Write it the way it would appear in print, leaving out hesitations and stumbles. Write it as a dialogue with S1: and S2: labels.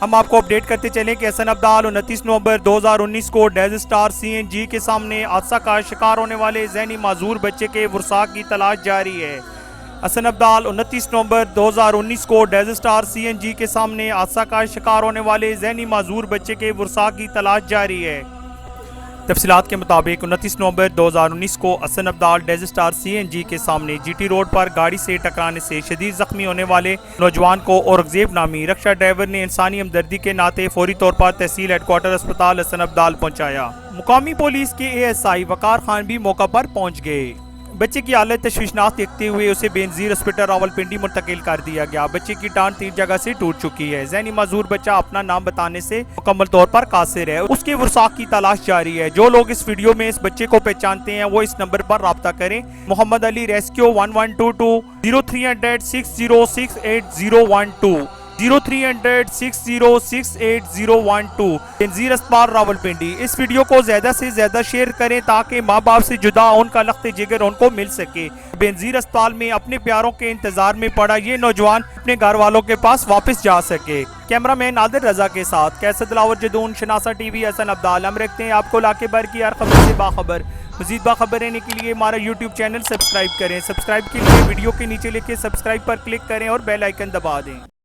S1: हम आपको अपडेट करते चलें कि हसन अब्दाल 29 नवंबर 2019 को डेज़ स्टार CNG के सामने हादसा का शिकार होने वाले ज़हनी माजूर बच्चे के वरसाक की तलाश जारी है। हसन अब्दाल 29 नवंबर 2019 को डेज़ स्टार CNG के सामने हादसा का शिकार होने वाले ज़हनी माजूर बच्चे के वरसाक की तलाश जारी है। तफसीलात के मुताबिक 29 नवंबर 2019 को Hasan Abdal Days Star CNG के सामने GT रोड पर गाड़ी से टकराने से शदीद जख्मी होने वाले नौजवान को औरंगजेब नामी रक्षा ड्राइवर ने इंसानी हमदर्दी के नाते फौरी तौर पर तहसील हेडक्वार्टर अस्पताल हसन अब्दाल पहुंचाया। मुकामी पुलिस के ASI वकार खान भी मौका पर पहुंच गए। बच्चे की हालत तशवीशनाक देखते हुए उसे बेनजीर हॉस्पिटल रावलपिंडी मुंतकिल कर दिया गया। बच्चे की टांग 3 जगह से टूट चुकी है। ज़हनी माजूर बच्चा अपना नाम बताने से मुकम्मल तौर पर कासिर है। उसके वरसाक की तलाश जारी है। जो लोग इस वीडियो में इस बच्चे को पहचानते हैं वो इस नंबर पर राब्ता करें। मोहम्मद अली रेस्क्यू 1122 0300 6068 012 0300 6068 बेनजीर अस्पताल रावलपिंडी। इस वीडियो को ज्यादा से ज्यादा शेयर करें ताकि माँ बाप से जुदा उनका लख्त जिगर उनको मिल सके। बेनजीर अस्पताल में अपने प्यारों के इंतजार में पड़ा ये नौजवान अपने घर वालों के पास वापस जा सके। कैमरामैन नादिर रजा के साथ कैसर दिलावर जदून, शनासा TV, हसन अब्दाल। हम रखते हैं आपको लाके भर की हर खबर से बाखबर। मजीद बाखबर रहने के लिए हमारा YouTube चैनल सब्सक्राइब करें। सब्सक्राइब के लिए वीडियो के नीचे लिखे सब्सक्राइब पर क्लिक करें और बेल आइकन दबा दें।